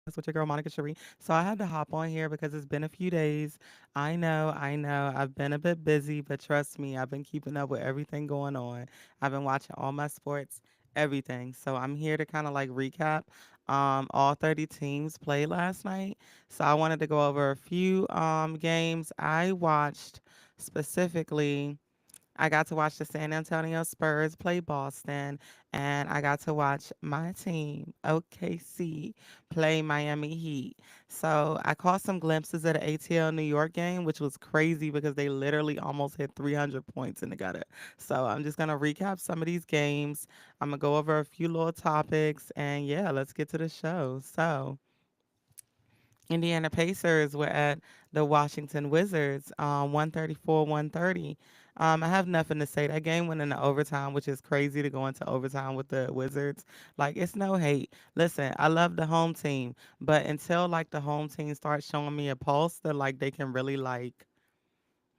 Sportscast with your girl Monica Sheri. So I had to hop on here because it's been a few days. I know. I've been a bit busy, but trust me, I've been keeping up with everything going on. I've been watching all my sports, everything. So I'm here to kind of like recap. All 30 teams played last night. So I wanted to go over a few games I watched specifically. I got to watch the San Antonio Spurs play Boston, and I got to watch my team, OKC, play Miami Heat. So I caught some glimpses of the ATL New York game, which was crazy because they literally almost hit 300 points in the gutter. So I'm just going to recap some of these games. I'm going to go over a few little topics, and yeah, let's get to the show. So, Indiana Pacers were at the Washington Wizards, 134-130. I have nothing to say. That game went into overtime, which is crazy to go into overtime with the Wizards. Like, it's no hate. Listen, I love the home team, but until like the home team starts showing me a pulse that like they can really like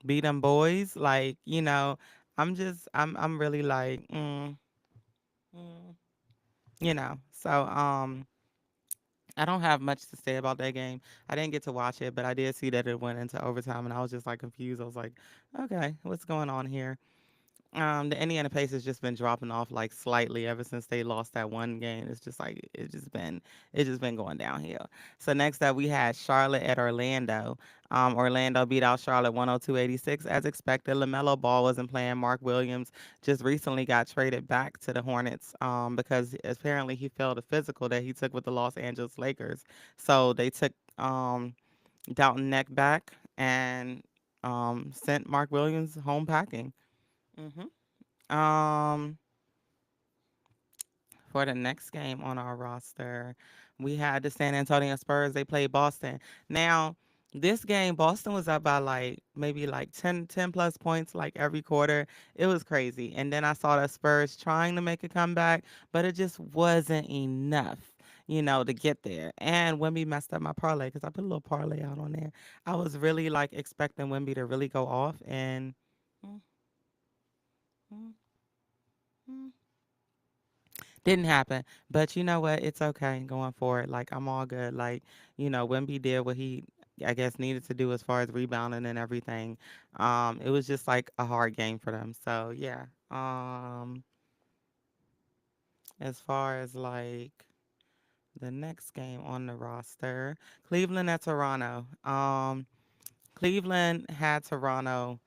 beat them boys, like I'm really like, mm, So I don't have much to say about that game. I didn't get to watch it, but I did see that it went into overtime, and I was just like confused. I was like, okay, what's going on here? The Indiana Pacers just been dropping off like slightly ever since they lost that one game. It's just like it's just been going downhill. So next up we had Charlotte at Orlando. Orlando beat out Charlotte 102-86 as expected. LaMelo Ball wasn't playing. Mark Williams just recently got traded back to the Hornets because apparently he failed a physical that he took with the Los Angeles Lakers. So they took Dalton Neck back and sent Mark Williams home packing. Um, for the next game on our roster, we had the San Antonio Spurs. They played Boston. Now, this game, Boston was up by like maybe like 10 plus points like every quarter. It was crazy. And then I saw the Spurs trying to make a comeback, but it just wasn't enough, to get there. And Wemby messed up my parlay because I put a little parlay out on there. I was really like expecting Wemby to really go off, and mm, mm, mm, didn't happen. But you know what? It's okay going forward. Like I'm all good. Like, Wemby did what he I guess needed to do as far as rebounding and everything. It was just like a hard game for them. So yeah. As far as like the next game on the roster, Cleveland at Toronto. Cleveland had Toronto.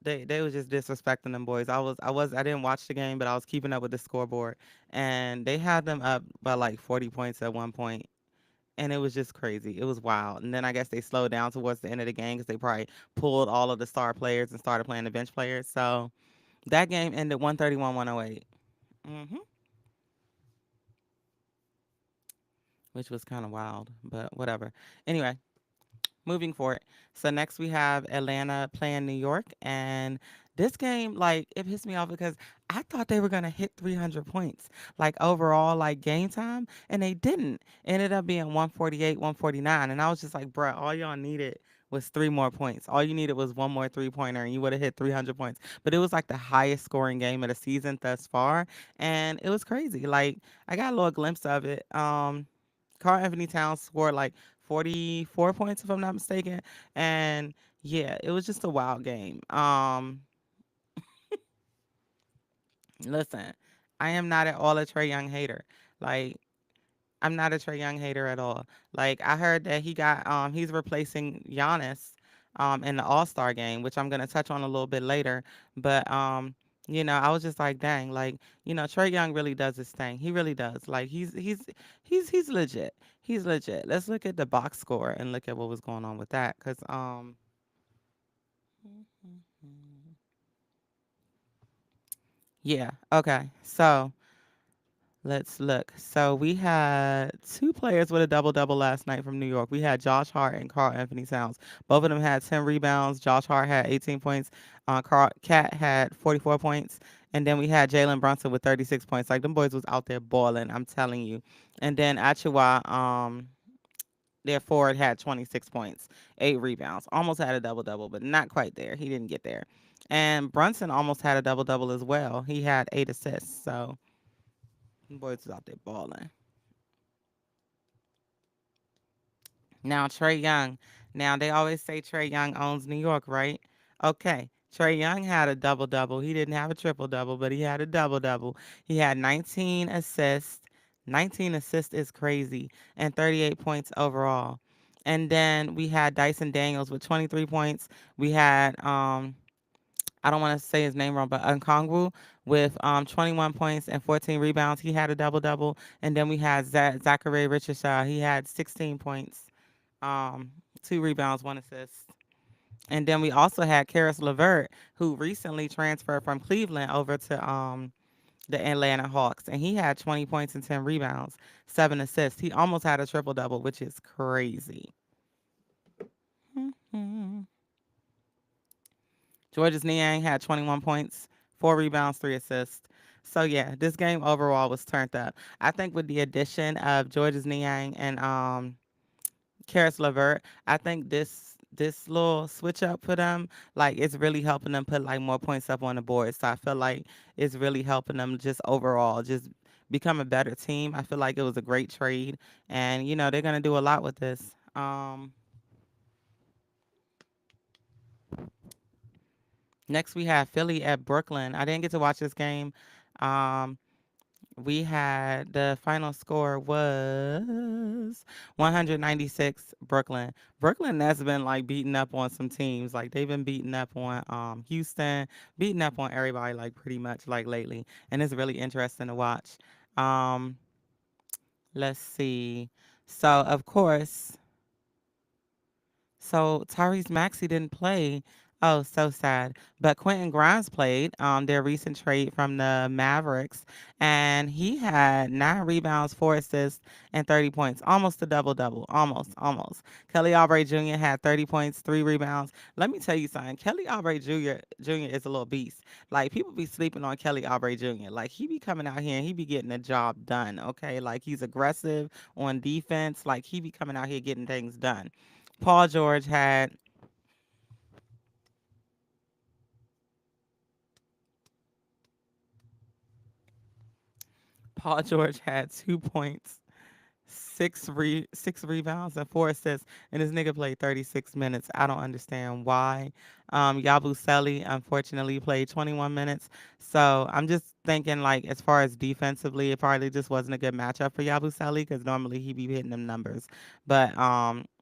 They was just disrespecting them boys. I didn't watch the game, but I was keeping up with the scoreboard, and they had them up by like 40 points at one point, and it was just crazy. It was wild. And then I guess they slowed down towards the end of the game because they probably pulled all of the star players and started playing the bench players. So that game ended 131-108, mm-hmm, which was kind of wild, but whatever. Anyway, moving forward. So next we have Atlanta playing New York, and this game, like, it pissed me off because I thought they were gonna hit 300 points, like overall, like game time, and they didn't. It ended up being 148, 149, and I was just like, bruh, all y'all needed was three more points. All you needed was one more 3-pointer, and you would have hit 300 points. But it was like the highest scoring game of the season thus far, and it was crazy. Like I got a little glimpse of it. Carl Anthony Towns scored like 44 points, if I'm not mistaken. And yeah, it was just a wild game. Listen, I am not at all a Trey Young hater. Like, I'm not a Trey Young hater at all. Like, I heard that he's replacing Giannis in the All-Star game, which I'm gonna touch on a little bit later. But I was just like, dang, like, Trey Young really does his thing. He really does. Like he's legit. He's legit. Let's look at the box score and look at what was going on with that. Cause yeah, okay. So let's look. So we had two players with a double double last night from New York. We had Josh Hart and Carl Anthony Towns. Both of them had 10 rebounds. Josh Hart had 18 points. Carl Cat had 44 points. And then we had Jalen Brunson with 36 points. Like them boys was out there balling, I'm telling you. And then Achua, their forward had 26 points, 8 rebounds. Almost had a double double, but not quite there. He didn't get there. And Brunson almost had a double double as well. He had 8 assists. So boys was out there balling. Now, Trey Young. Now, they always say Trey Young owns New York, right? Okay. Trey Young had a double double. He didn't have a triple double, but he had a double double. He had 19 assists. 19 assists is crazy, and 38 points overall. And then we had Dyson Daniels with 23 points. We had I don't want to say his name wrong, but Nkongwu with 21 points and 14 rebounds. He had a double double. And then we had Zachary Richardson. He had 16 points, um, 2 rebounds, 1 assist. And then we also had Karis LeVert, who recently transferred from Cleveland over to the Atlanta Hawks, and he had 20 points and 10 rebounds, 7 assists. He almost had a triple double, which is crazy. Georges Niang had 21 points, 4 rebounds, 3 assists. So yeah, this game overall was turned up. I think with the addition of Georges Niang and Karis LeVert, I think this little switch up for them, like it's really helping them put like more points up on the board. So I feel like it's really helping them just overall just become a better team. I feel like it was a great trade, and they're gonna do a lot with this. Next we have Philly at Brooklyn. I didn't get to watch this game. Um, we had the final score was 196 Brooklyn. Brooklyn has been like beating up on some teams. Like they've been beating up on Houston, beating up on everybody like pretty much like lately. And it's really interesting to watch. Um, let's see. So of course, Tyrese Maxey didn't play. Oh, so sad. But Quentin Grimes played, their recent trade from the Mavericks, and he had 9 rebounds, 4 assists, and 30 points. Almost a double double. Almost, almost. Kelly Oubre Jr. had 30 points, 3 rebounds. Let me tell you something. Kelly Oubre Jr. is a little beast. Like people be sleeping on Kelly Oubre Jr. Like he be coming out here and he be getting the job done. Okay, like he's aggressive on defense. Like he be coming out here getting things done. Paul George had Paul George had 2 points, six rebounds and 4 assists, and this nigga played 36 minutes. I don't understand why. Yabusele unfortunately played 21 minutes. So I'm just thinking like as far as defensively, it probably just wasn't a good matchup for Yabusele because normally he be hitting them numbers. But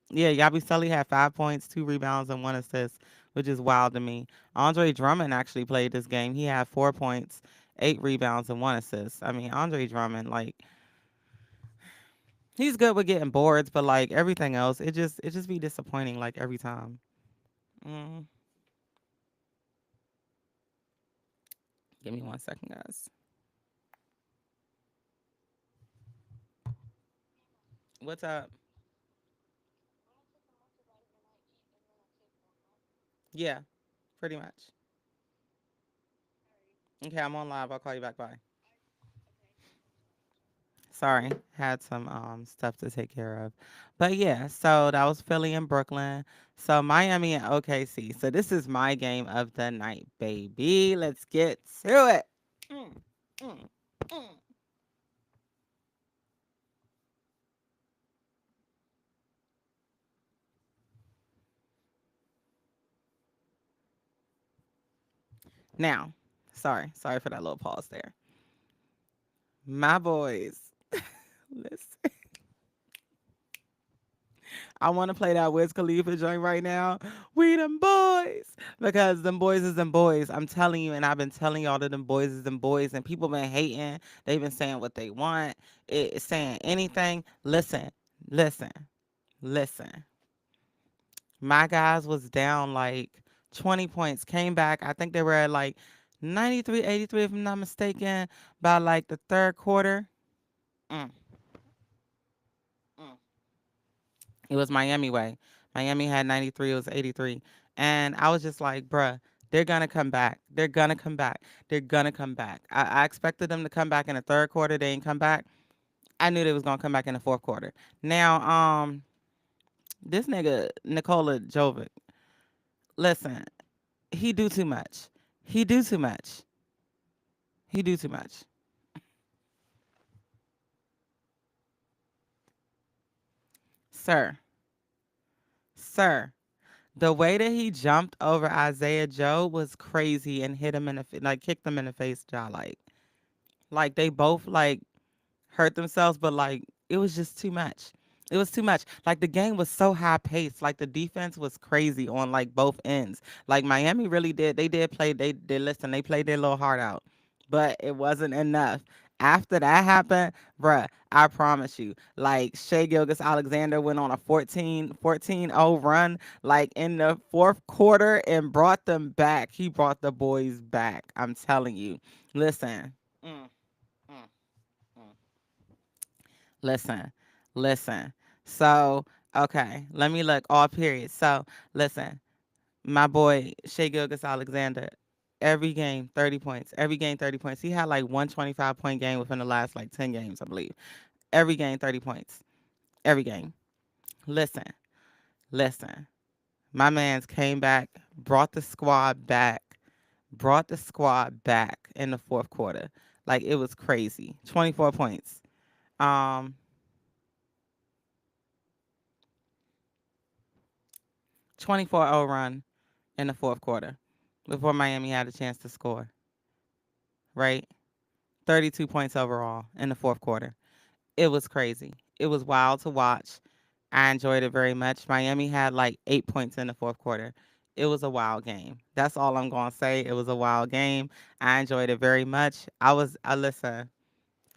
yeah, Yabusele had 5 points, 2 rebounds, and 1 assist, which is wild to me. Andre Drummond actually played this game. He had 4 points, 8 rebounds, and 1 assist. I mean, Andre Drummond, like he's good with getting boards, but like everything else, it just be disappointing like every time. Mm, give me 1 second, guys. What's up? Yeah, pretty much. Okay, I'm on live. I'll call you back. Bye. Sorry, had some stuff to take care of. But yeah, so that was Philly and Brooklyn. So Miami and OKC. So this is my game of the night, baby. Let's get to it. Mm, mm, mm. Now, sorry for that little pause there. My boys. Listen, I want to play that Wiz Khalifa joint right now. We them boys. Because them boys is them boys. I'm telling you, and I've been telling y'all that them boys is them boys, and people been hating. They've been saying what they want, saying anything. Listen, listen. My guys was down like 20 points, came back. I think they were at like 93, 83, if I'm not mistaken, by like the third quarter. Mm, mm. It was Miami way. Miami had 93, it was 83. And I was just like, bruh, they're going to come back. They're going to come back. They're going to come back. I expected them to come back in the third quarter. They ain't come back. I knew they was going to come back in the fourth quarter. Now, this nigga, Nikola Jovic, listen, he do too much. He do too much. He do too much. Sir, Sir, the way that he jumped over Isaiah Joe was crazy and hit him in the like kicked him in the face, jaw like they both like hurt themselves, but like it was just too much. It was too much. Like the game was so high paced. Like the defense was crazy on like both ends. Like Miami really did. They did play. They did listen. They played their little heart out, but it wasn't enough. After that happened, bruh, I promise you, like Shea Gilgis Alexander went on a 14-0 run, like in the fourth quarter and brought them back. He brought the boys back. I'm telling you. Listen. Mm, mm, mm. Listen, listen. So, okay, let me look all periods. So, listen, my boy Shea Gilgis Alexander, every game 30 points. Every game 30 points. He had like 125-point game within the last like 10 games, I believe. Every game 30 points. Every game. Listen, listen. My man's came back, brought the squad back in the fourth quarter. Like it was crazy. 24 points. Um 24-0 run in the fourth quarter before Miami had a chance to score, right? 32 points overall in the fourth quarter. It was crazy. It was wild to watch. I enjoyed it very much. Miami had like 8 points in the fourth quarter. It was a wild game. That's all I'm going to say. It was a wild game. I enjoyed it very much. Listen,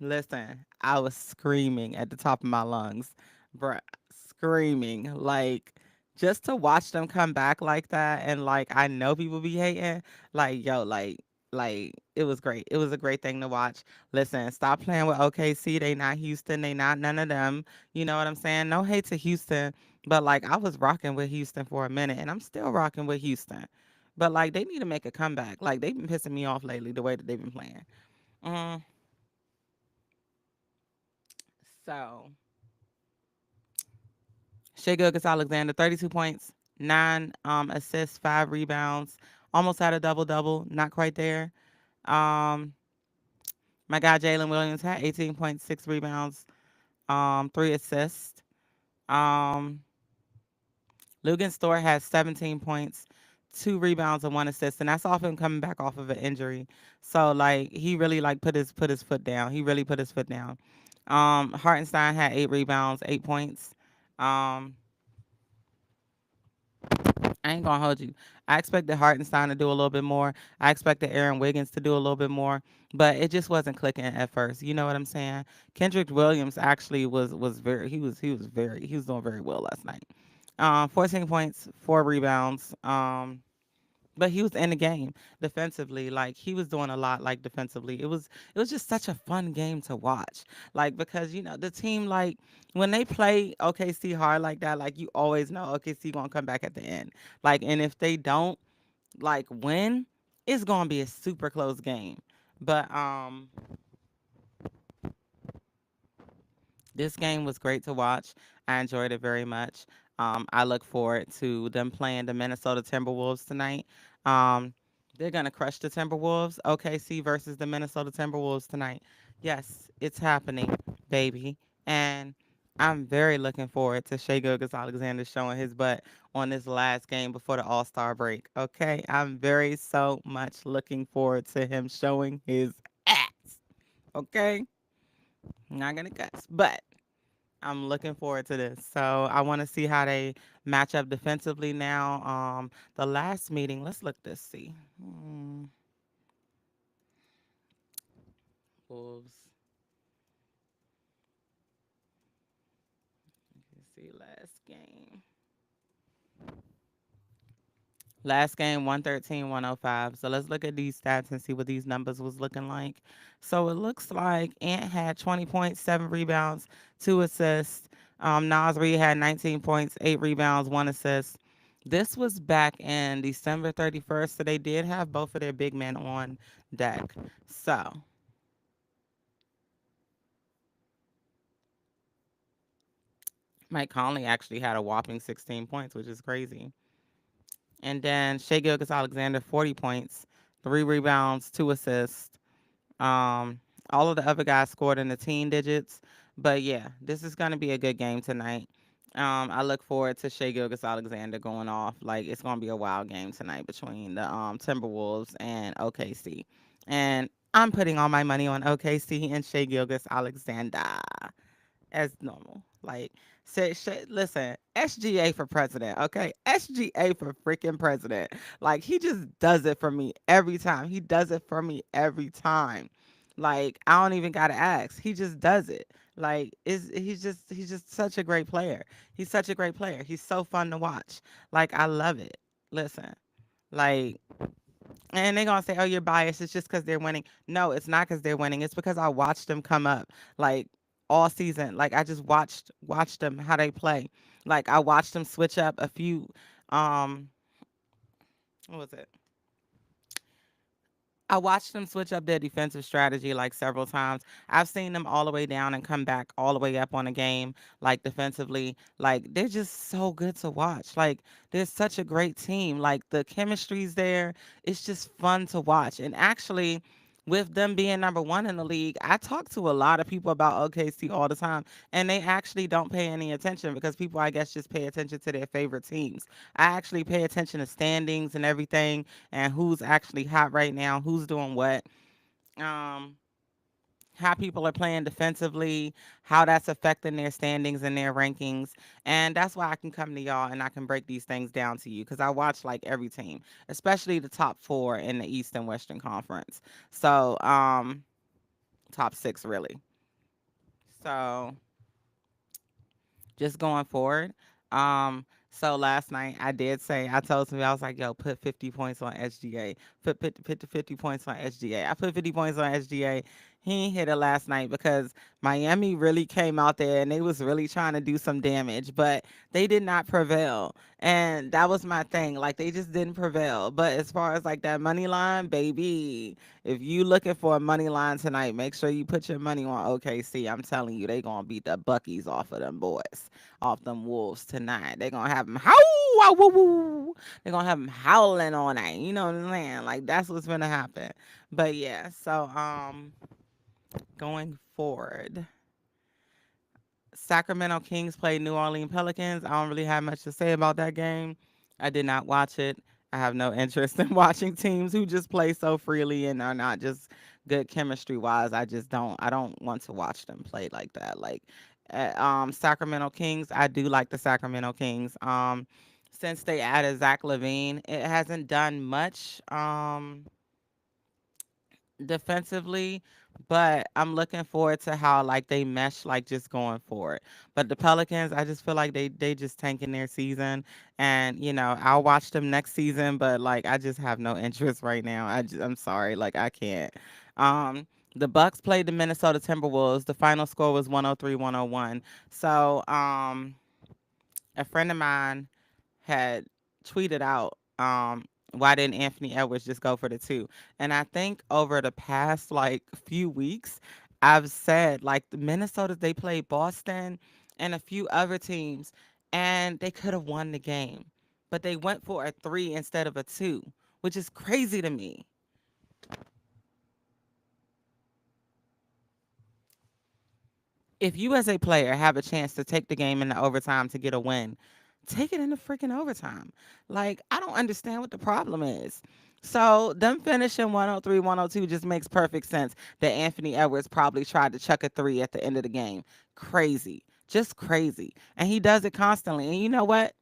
listen, I was screaming at the top of my lungs, bruh, screaming like just to watch them come back like that. And like I know people be hating, like yo, like it was great. It was a great thing to watch. Listen, stop playing with OKC. They not Houston. They not none of them. You know what I'm saying? No hate to Houston, but like I was rocking with Houston for a minute, and I'm still rocking with Houston. But like they need to make a comeback. Like they've been pissing me off lately the way that they've been playing. Mm, so Shea Gilgis Alexander, 32 points, 9 assists, 5 rebounds. Almost had a double double, not quite there. Um, my guy Jalen Williams had 18.6 rebounds, 3 assists. Um, Lugan Store has 17 points, 2 rebounds and 1 assist, and that's off him coming back off of an injury. So like he really like put his foot down. He really put his foot down. Hartenstein had 8 rebounds, 8 points. Um, I ain't gonna hold you. I expected Hartenstein to do a little bit more. I expected Aaron Wiggins to do a little bit more, but it just wasn't clicking at first. You know what I'm saying? Kendrick Williams actually was very he was doing very well last night. 14 points, 4 rebounds. But he was in the game defensively. Like he was doing a lot like defensively. It was just such a fun game to watch. Like because the team like when they play OKC hard like that, like you always know OKC gonna come back at the end. Like and if they don't like win, it's gonna be a super close game. But this game was great to watch. I enjoyed it very much. I look forward to them playing the Minnesota Timberwolves tonight. Um, they're gonna crush the Timberwolves. OKC versus the Minnesota Timberwolves tonight. Yes, it's happening, baby. And I'm very looking forward to Shea Gilgeous Alexander showing his butt on this last game before the All Star break. Okay, I'm very so much looking forward to him showing his ass. Okay, not gonna cuss, but I'm looking forward to this. So I want to see how they match up defensively now. The last meeting, let's look this see. Wolves. Let's see last game. Last game 113, 105. So let's look at these stats and see what these numbers was looking like. So it looks like Ant had 20 points, 7 rebounds, 2 assists. Nas Reed had 19 points, 8 rebounds, 1 assist. This was back in December 31st, so they did have both of their big men on deck. So Mike Conley actually had a whopping 16 points, which is crazy. And then Shea Gilgeous Alexander, 40 points, 3 rebounds, 2 assists. Um, all of the other guys scored in the teen digits. But yeah, this is going to be a good game tonight. I look forward to Shea Gilgeous-Alexander going off. Like it's gonna be a wild game tonight between the Timberwolves and OKC, and I'm putting all my money on OKC and Shea Gilgeous-Alexander as normal. Like, listen, SGA for president, okay? SGA for freaking president. Like, he just does it for me every time. He does it for me every time. Like, I don't even gotta ask. He just does it. Like, he's just such a great player. He's such a great player. He's so fun to watch. Like, I love it. Listen, like and they're gonna say, "Oh, you're biased. It's just because they're winning." No, it's not because they're winning. It's because I watched them come up like all season. Like I just watched them how they play. Like I watched them switch up a few. Um, what was it? I watched them switch up their defensive strategy like several times. I've seen them all the way down and come back all the way up on a game, like defensively. Like they're just so good to watch. Like they're such a great team. Like the chemistry's there. It's just fun to watch. And actually, with them being number one in the league, I talk to a lot of people about OKC all the time, and they actually don't pay any attention because people, I guess, just pay attention to their favorite teams. I actually pay attention to standings and everything and who's actually hot right now, who's doing what, um, how people are playing defensively, how that's affecting their standings and their rankings. And that's why I can come to y'all and I can break these things down to you because I watch like every team, especially the top four in the East and Western Conference. So, top six really. So, just going forward. So last night I did say I told somebody I was like, yo, put 50 points on SGA. Put 50 points on SGA. I put 50 points on SGA. He ain't hit it last night because Miami really came out there and they was really trying to do some damage, but they did not prevail. And that was my thing. Like they just didn't prevail. But as far as like that money line, baby, if you looking for a money line tonight, make sure you put your money on OKC. I'm telling you, they gonna beat the Buckies off of them boys, off them Wolves tonight. They gonna have them howl, wow, woo, woo. They gonna have them howling all night. You know what I'm saying? Like that's what's gonna happen. But yeah, so going forward. Sacramento Kings played New Orleans Pelicans. I don't really have much to say about that game. I did not watch it. I have no interest in watching teams who just play so freely and are not just good chemistry wise. I don't want to watch them play like that. Like Sacramento Kings, I do like the Sacramento Kings. Since they added Zach Levine, it hasn't done much. Defensively, but I'm looking forward to how like they mesh like just going forward. But the Pelicans, I just feel like they just tanking their season and I'll watch them next season, but like I just have no interest right now. I'm sorry, like I can't. Um the Bucks played the Minnesota Timberwolves. The final score was 103-101. So, a friend of mine had tweeted out, why didn't Anthony Edwards just go for the two? And I think over the past like few weeks, I've said like the Minnesota, they played Boston and a few other teams, and they could have won the game. But they went for a three instead of a two, which is crazy to me. If you as a player have a chance to take the game into overtime to get a win, take it into freaking overtime. Like, I don't understand what the problem is. So, them finishing 103, 102 just makes perfect sense that Anthony Edwards probably tried to chuck a three at the end of the game. Crazy. Just crazy. And he does it constantly. And you know what?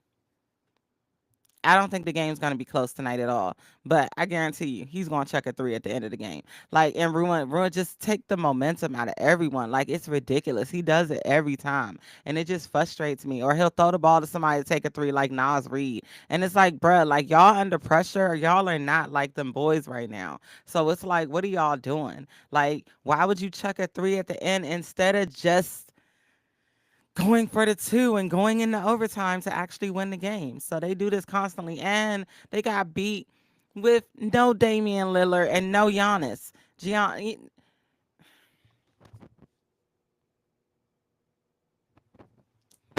I don't think the game's gonna be close tonight at all. But I guarantee you, he's gonna chuck a three at the end of the game. Like and ruin just take the momentum out of everyone. Like it's ridiculous. He does it every time. And it just frustrates me. Or he'll throw the ball to somebody to take a three like Nas Reed. And it's like, bruh, like y'all under pressure, y'all are not like them boys right now. So it's like, what are y'all doing? Like, why would you chuck a three at the end instead of just going for the two and going into overtime to actually win the game? So they do this constantly, and they got beat with no Damian Lillard and no Giannis.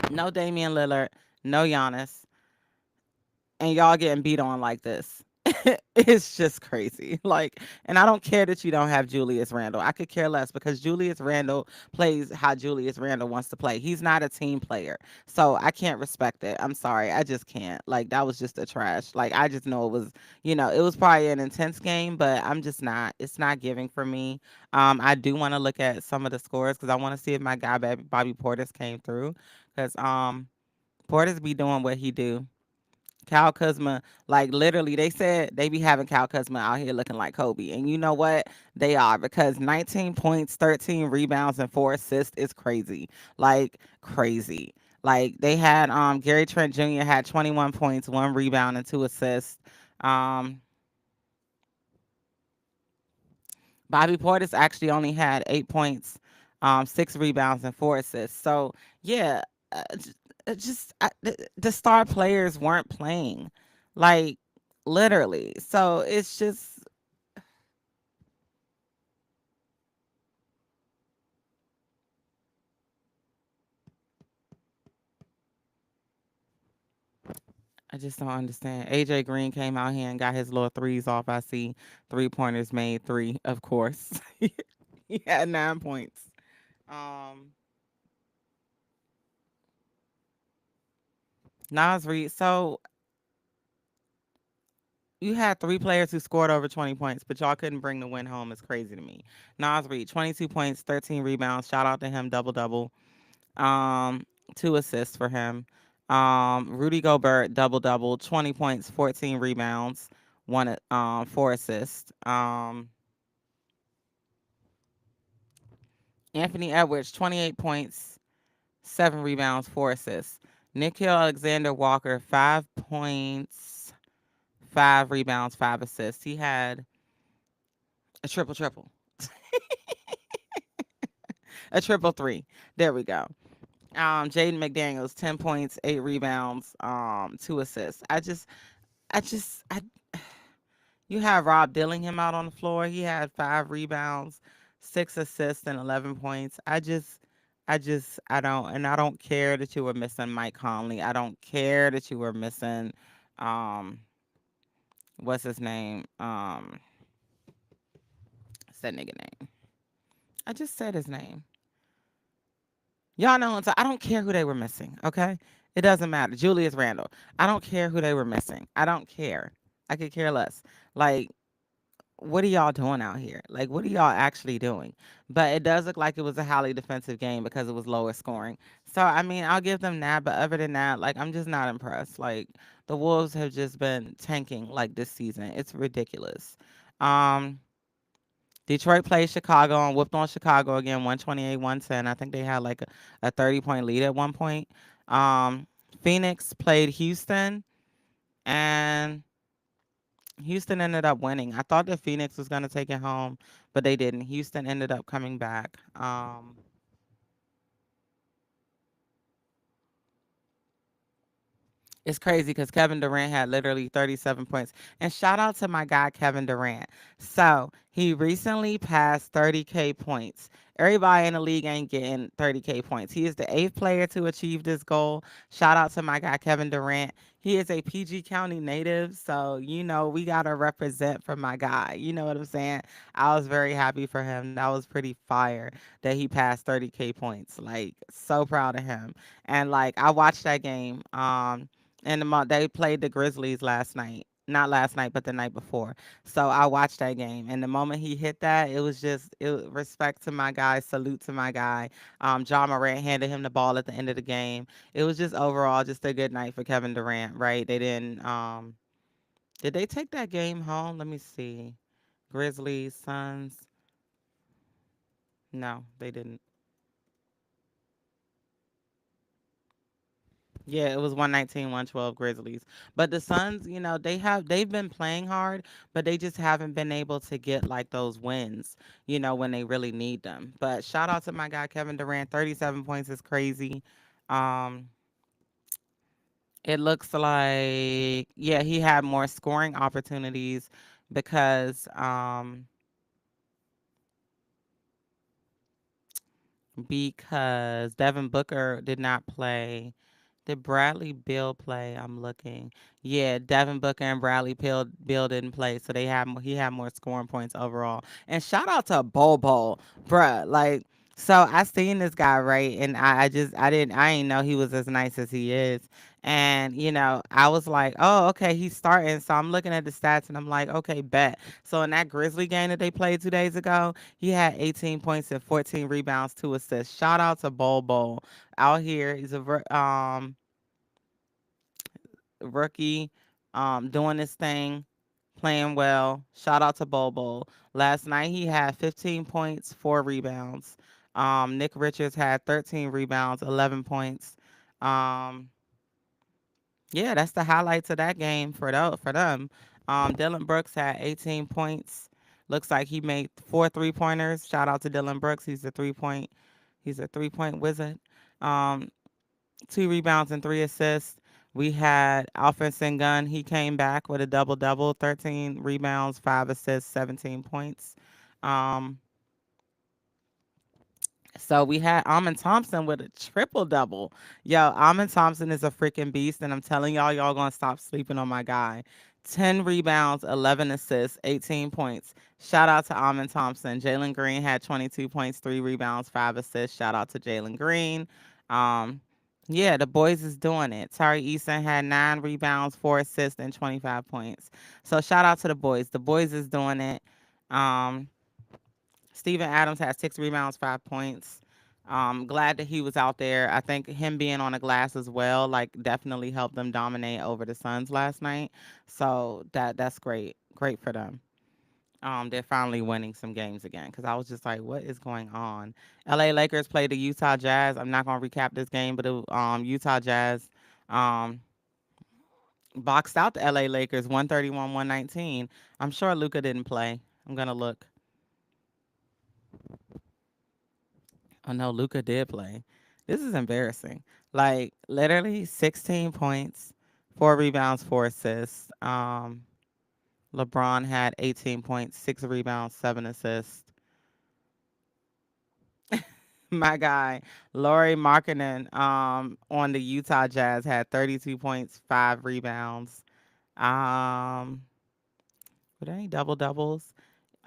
No Damian Lillard, no Giannis, and y'all getting beat on like this. It's just crazy. Like, and I don't care that you don't have Julius Randle. I could care less because Julius Randle plays how Julius Randle wants to play. He's not a team player. So I can't respect it. I'm sorry. I just can't. Like, that was just a trash. Like, I just know it was, it was probably an intense game, but I'm just not, it's not giving for me. I do want to look at some of the scores because I want to see if my guy Bobby Portis came through. Because Portis be doing what he do. Cal Kuzma, like literally, they said they be having Cal Kuzma out here looking like Kobe, and you know what? They are because 19 points, 13 rebounds, and 4 assists is crazy, like crazy. Like they had Gary Trent Jr. had 21 points, 1 rebound, and 2 assists. Um, Bobby Portis actually only had 8 points, 6 rebounds, and 4 assists. So yeah, the star players weren't playing, like literally. So it's just I just don't understand. AJ Green came out here and got his little threes off. I see 3 pointers made three, of course. He had 9 points. Um, Nas Reed. So you had 3 players who scored over 20 points, but y'all couldn't bring the win home. It's crazy to me. Nas Reed, 22 points, 13 rebounds. Shout out to him, double double. Um, 2 assists for him. Rudy Gobert, double double, 20 points, 14 rebounds, 4 assists. Anthony Edwards, 28 points, 7 rebounds, 4 assists. Nikhil Alexander Walker, 5 points, 5 rebounds, 5 assists. He had a triple triple. A triple three. There we go. Jaden McDaniels, 10 points, 8 rebounds, 2 assists. I you have Rob Dillingham out on the floor. He had 5 rebounds, 6 assists, and 11 points. I don't care that you were missing Mike Conley. I don't care that you were missing, um, what's his name? What's that nigga name? I just said his name. Y'all know, I don't care who they were missing, okay? It doesn't matter. Julius Randle. I don't care who they were missing. I don't care. I could care less. Like, what are y'all doing out here? Like, what are y'all actually doing? But it does look like it was a highly defensive game because it was lower scoring. So, I mean, I'll give them that. But other than that, like, I'm just not impressed. Like, the Wolves have just been tanking like this season. It's ridiculous. Um, Detroit played Chicago and whooped on Chicago again, 128-110. I think they had like a 30-point lead at one point. Um, Phoenix played Houston, and Houston ended up winning. I thought that Phoenix was going to take it home, but they didn't. Houston ended up coming back. It's crazy because Kevin Durant had literally 37 points. And shout out to my guy, Kevin Durant. So he recently passed 30K points. Everybody in the league ain't getting 30K points. He is the eighth player to achieve this goal. Shout out to my guy, Kevin Durant. He is a PG County native. So, we got to represent for my guy. You know what I'm saying? I was very happy for him. That was pretty fire that he passed 30K points. Like, so proud of him. And, like, I watched that game. And they played the Grizzlies last night. Not last night, but the night before. So I watched that game, and the moment he hit that, it was just respect to my guy, salute to my guy. John Morant handed him the ball at the end of the game. It was just overall just a good night for Kevin Durant, right? They didn't. Did they take that game home? Let me see. Grizzlies, Suns. No, they didn't. Yeah, it was 119, 112 Grizzlies. But the Suns, they've been playing hard, but they just haven't been able to get like those wins, when they really need them. But shout out to my guy Kevin Durant, 37 points is crazy. Um it looks like, yeah, he had more scoring opportunities because Devin Booker did not play. Did Bradley Bill play? I'm looking. Yeah, Devin Booker and Bill didn't play, so he had more scoring points overall. And shout out to Bobo, bruh. Like, so I seen this guy right, and I didn't know he was as nice as he is. And I was like, oh, okay, he's starting. So I'm looking at the stats, and I'm like, okay, bet. So in that Grizzly game that they played 2 days ago, he had 18 points and 14 rebounds, 2 assists. Shout out to Bobo out here. He's rookie, doing his thing, playing well. Shout out to Bobo. Last night he had 15 points, 4 rebounds. Nick Richards had 13 rebounds, 11 points. Um, yeah, that's the highlights of that game for them. Dylan Brooks had 18 points. Looks like he made 4 3-pointers. Shout out to Dylan Brooks. He's a 3-point wizard. Um, 2 rebounds and 3 assists. We had Alfred Sengun. He came back with a double double, 13 rebounds, 5 assists, 17 points. Um, so we had Amon Thompson with a triple double. Yo, Amon Thompson is a freaking beast, and I'm telling y'all gonna stop sleeping on my guy. 10 rebounds, 11 assists, 18 points. Shout out to Amon Thompson. Jalen Green had 22 points, 3 rebounds, 5 assists. Shout out to Jalen Green. Um, yeah, the boys is doing it. Tari Eason had 9 rebounds, 4 assists, and 25 points. So shout out to the boys. The boys is doing it. Um, Steven Adams had 6 rebounds, 5 points. Glad that he was out there. I think him being on the glass as well, like definitely helped them dominate over the Suns last night. So that's great. Great for them. They're finally winning some games again. Cause I was just like, what is going on? LA Lakers played the Utah Jazz. I'm not gonna recap this game, but Utah Jazz um boxed out the LA Lakers 131-119. I'm sure Luca didn't play. I'm gonna look. Oh no, Luca did play. This is embarrassing. Like literally 16 points, 4 rebounds, 4 assists. LeBron had 18 points, 6 rebounds, 7 assists. My guy, Laurie Markkinen, on the Utah Jazz had 32 points, 5 rebounds. Um, were there any double doubles?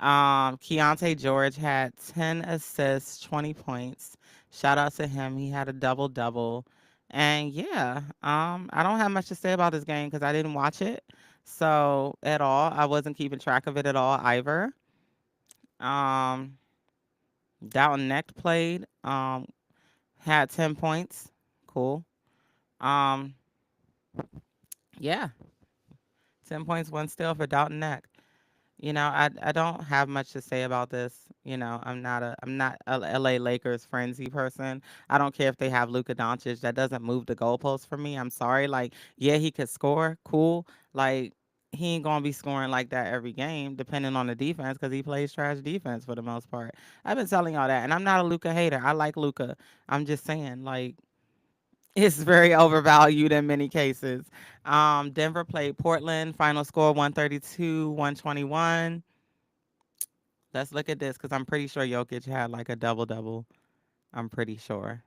Keontae George had 10 assists, 20 points. Shout out to him. He had a double double. And yeah, I don't have much to say about this game because I didn't watch it. So at all. I wasn't keeping track of it at all either. Um, Dalton Neck played, had 10 points. Cool. Um, yeah, 10 points, one steal for Dalton Neck. I don't have much to say about this. I'm not a LA Lakers frenzy person. I don't care if they have Luka Doncic. That doesn't move the goalposts for me. I'm sorry. Like, yeah, he could score. Cool. Like, he ain't gonna be scoring like that every game, depending on the defense, because he plays trash defense for the most part. I've been telling y'all that, and I'm not a Luka hater. I like Luka. I'm just saying, like, it's very overvalued in many cases. Denver played Portland. Final score 132-121. Let's look at this because I'm pretty sure Jokic had like a double double. I'm pretty sure.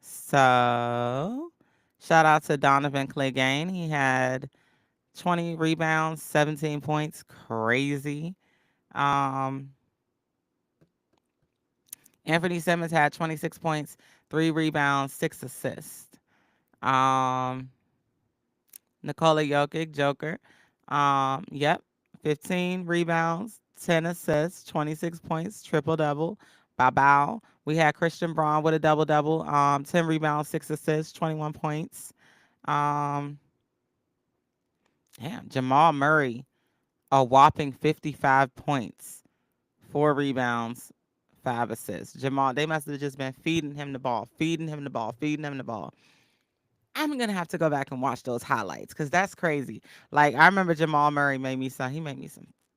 So, shout out to Donovan Clegane. He had 20 rebounds, 17 points. Crazy. Um, Anthony Simmons had 26 points, 3 rebounds, 6 assists. Um, Nikola Jokic, Joker. Yep, 15 rebounds, 10 assists, 26 points, triple double. Bow bow. We had Christian Braun with a double double. 10 rebounds, 6 assists, 21 points. Um, Damn, Jamal Murray, a whopping 55 points, 4 rebounds, 5 assists. Jamal, they must have just been feeding him the ball, feeding him the ball, feeding him the ball. I'm gonna have to go back and watch those highlights because that's crazy. Like I remember Jamal Murray he made me some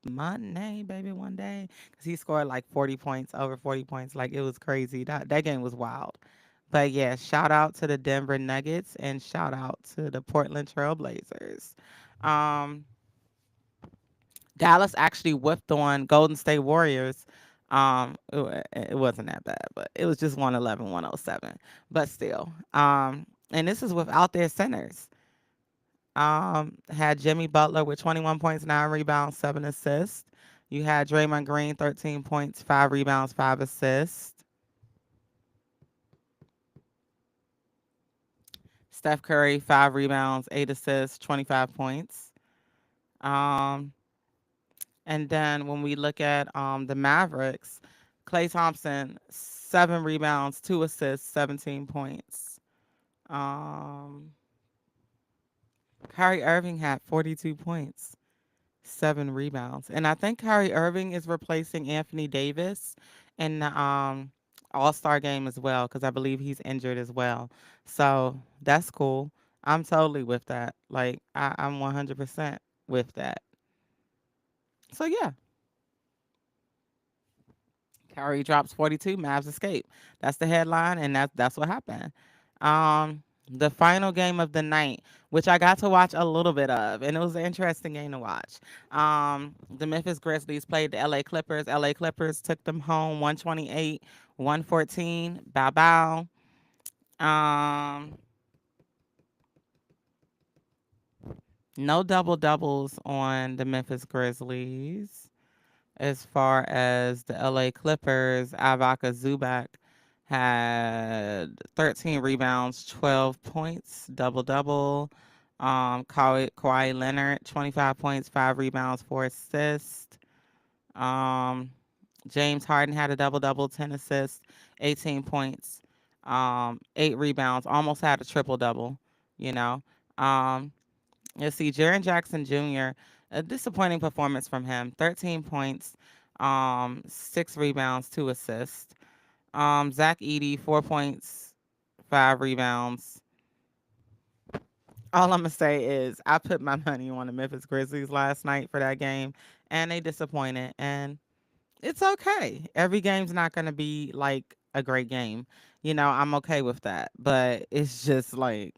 money, baby, one day because he scored like 40 points, over 40 points. Like it was crazy. That game was wild. But yeah, shout out to the Denver Nuggets and shout out to the Portland Trailblazers. Um, Dallas actually whipped on Golden State Warriors. It wasn't that bad, but it was just 111, 107. But still, and this is without their centers. Had Jimmy Butler with 21 points, 9 rebounds, 7 assists. You had Draymond Green, 13 points, 5 rebounds, 5 assists. Steph Curry, 5 rebounds, 8 assists, 25 points. Um, and then when we look at the Mavericks, Klay Thompson, 7 rebounds, 2 assists, 17 points. Um, Kyrie Irving had 42 points, 7 rebounds. And I think Kyrie Irving is replacing Anthony Davis in the All-Star game as well, because I believe he's injured as well. So that's cool. I'm totally with that. Like I'm 100% with that. So yeah, Kyrie drops 42, Mavs escape. That's the headline, and that's what happened. The final game of the night, which I got to watch a little bit of, and it was an interesting game to watch. The Memphis Grizzlies played the LA Clippers. LA Clippers took them home 128, 114. Bow bow. Um, no double doubles on the Memphis Grizzlies. As far as the LA Clippers, Ivaka Zubac had 13 rebounds, 12 points, double double. Kawhi Leonard, 25 points, 5 rebounds, 4 assists. Um, James Harden had a double double, 10 assists, 18 points, 8 rebounds, almost had a triple double, you know. Um, Let's see, Jaren Jackson Jr., a disappointing performance from him. 13 points, 6 rebounds, 2 assists. Zach Edey, 4 points, 5 rebounds. All I'm gonna say is I put my money on the Memphis Grizzlies last night for that game, and they disappointed. And it's okay. Every game's not gonna be like a great game. I'm okay with that. But it's just like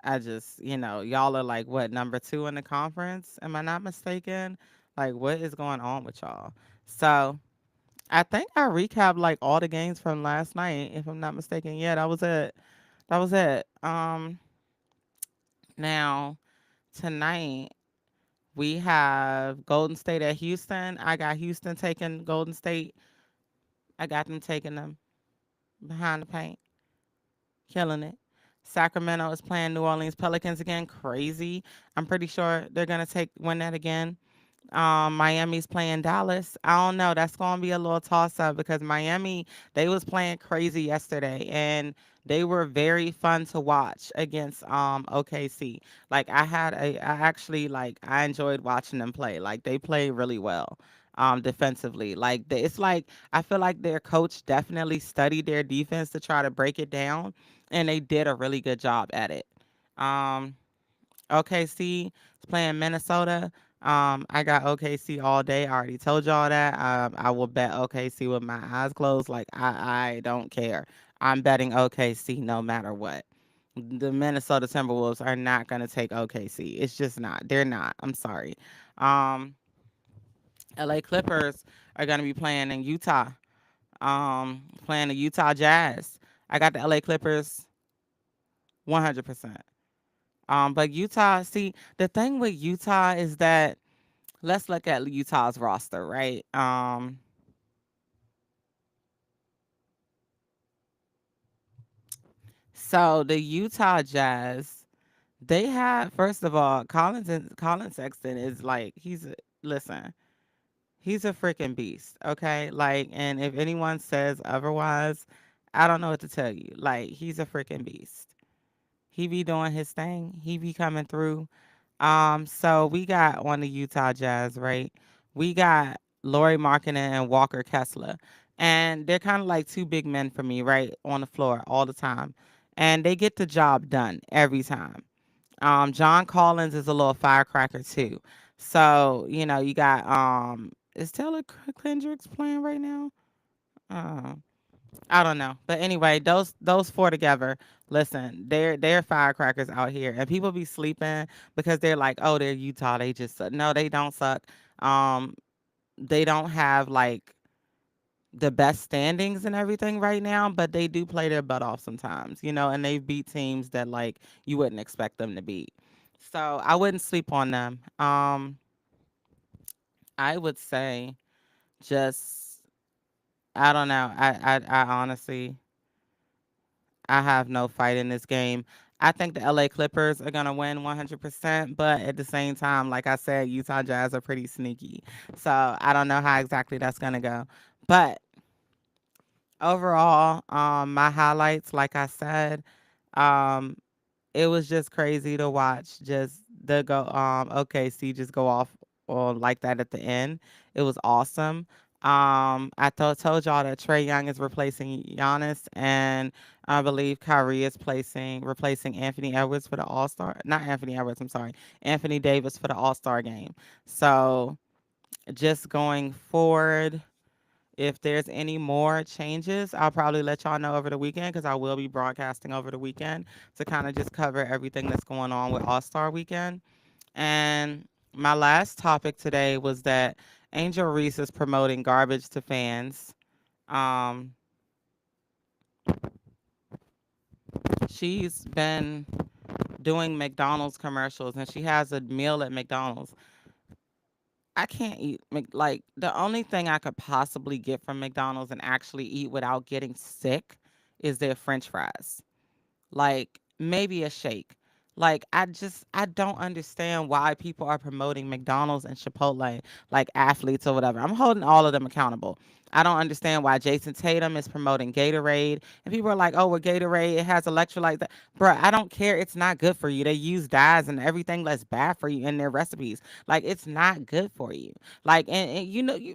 I just, y'all are like what, number 2 in the conference? Am I not mistaken? Like, what is going on with y'all? So I think I recapped like all the games from last night, if I'm not mistaken. Yeah, that was it. That was it. Now tonight we have Golden State at Houston. I got Houston taking Golden State. I got them taking them behind the paint, killing it. Sacramento is playing New Orleans Pelicans again. Crazy. I'm pretty sure they're gonna win that again. Miami's playing Dallas. I don't know. That's gonna be a little toss up because Miami, they was playing crazy yesterday and they were very fun to watch against OKC. Like I actually like I enjoyed watching them play. Like they play really well defensively. Like it's like I feel like their coach definitely studied their defense to try to break it down and they did a really good job at it. Um OKC is playing Minnesota. I got OKC all day. I already told y'all that. I will bet OKC with my eyes closed. Like I don't care. I'm betting OKC no matter what. The Minnesota Timberwolves are not gonna take OKC. It's just not. They're not. I'm sorry. Um, LA Clippers are gonna be playing in Utah. Playing the Utah Jazz. I got the LA Clippers 100%. But Utah, see, the thing with Utah is that let's look at Utah's roster, right? So the Utah Jazz, they have first of all, Colin Sexton is like listen, he's a freaking beast, okay? Like, and if anyone says otherwise, I don't know what to tell you. Like, he's a freaking beast. He be doing his thing. He be coming through. So we got on the Utah Jazz, right? We got Laurie Markkinen and Walker Kessler. And they're kind of like two big men for me, right? On the floor all the time. And they get the job done every time. John Collins is a little firecracker too. So, you got is Taylor Kendricks playing right now? Uh, I don't know. But anyway, those four together, listen, they're firecrackers out here. And people be sleeping because they're like, "Oh, they're Utah, they just suck." No, they don't suck. Um they don't have like the best standings and everything right now, but they do play their butt off sometimes, and they beat teams that like you wouldn't expect them to beat. So I wouldn't sleep on them. I would say just I don't know. I honestly I have no fight in this game. I think the LA Clippers are gonna win 100%, but at the same time, like I said, Utah Jazz are pretty sneaky. So I don't know how exactly that's gonna go. But overall, my highlights, like I said, um, it was just crazy to watch just the go OKC just go off or like that at the end. It was awesome. I told y'all that Trey Young is replacing Giannis, and I believe Kyrie is replacing Anthony Edwards for the All Star. Not Anthony Edwards. I'm sorry, Anthony Davis for the All Star game. So just going forward, if there's any more changes, I'll probably let y'all know over the weekend because I will be broadcasting over the weekend to kind of just cover everything that's going on with All Star Weekend. And my last topic today was that Angel Reese is promoting garbage to fans. Um, she's been doing McDonald's commercials and she has a meal at McDonald's. I can't eat like the only thing I could possibly get from McDonald's and actually eat without getting sick is their french fries. Like maybe a shake. Like I don't understand why people are promoting McDonald's and Chipotle like athletes or whatever. I'm holding all of them accountable. I don't understand why Jason Tatum is promoting Gatorade and people are like, "Oh, well Gatorade it has electrolytes." Bruh, I don't care. It's not good for you. They use dyes and everything that's bad for you in their recipes. Like it's not good for you. Like and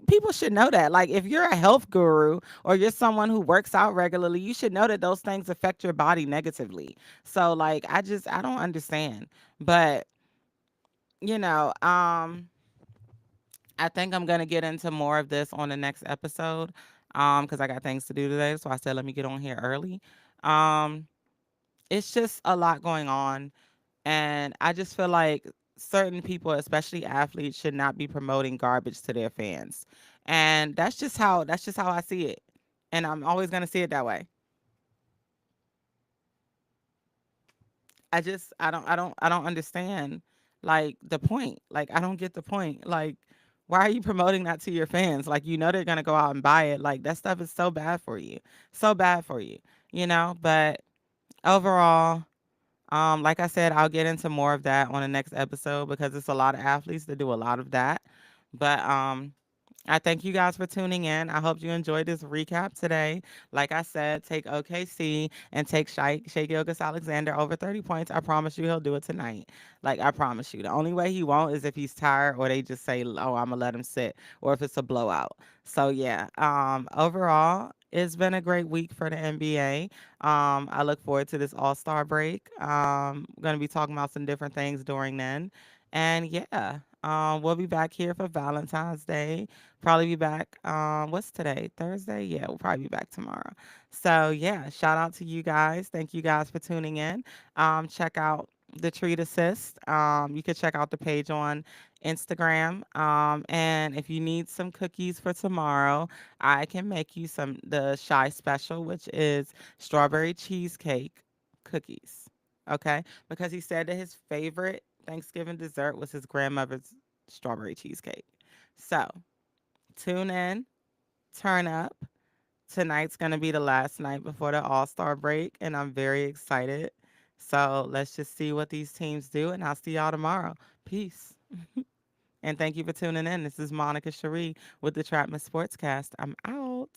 people should know that. Like if you're a health guru or you're someone who works out regularly, you should know that those things affect your body negatively. So like I don't understand. But, you know, I think I'm gonna get into more of this on the next episode. Because I got things to do today. So I said let me get on here early. Um, it's just a lot going on. And I just feel like certain people, especially athletes, should not be promoting garbage to their fans. And that's just how I see it. And I'm always gonna see it that way. I don't understand like the point. Like I don't get the point. Like why are you promoting that to your fans? Like they're gonna go out and buy it. Like that stuff is so bad for you. So bad for you. But overall, like I said, I'll get into more of that on the next episode because it's a lot of athletes that do a lot of that. But I thank you guys for tuning in. I hope you enjoyed this recap today. Like I said, take OKC and take Shai Gilgeous-Alexander over 30 points. I promise you he'll do it tonight. Like, I promise you. The only way he won't is if he's tired or they just say, oh, I'm going to let him sit, or if it's a blowout. So, yeah, overall, it's been a great week for the NBA. I look forward to this All-Star break. I'm going to be talking about some different things during then. And yeah, we'll be back here for Valentine's Day. Probably be back. What's today? Thursday? Yeah, we'll probably be back tomorrow. So yeah, shout out to you guys. Thank you guys for tuning in. Check out the Treat Assist. You can check out the page on Instagram. And if you need some cookies for tomorrow, I can make you some the Shy Special, which is strawberry cheesecake cookies. Okay, because he said that his favorite Thanksgiving dessert was his grandmother's strawberry cheesecake. So tune in, turn up. Tonight's going to be the last night before the All Star break, and I'm very excited. So let's just see what these teams do, and I'll see y'all tomorrow. Peace. And thank you for tuning in. This is Monica Sheri with the Trapmiss Sportscast. I'm out.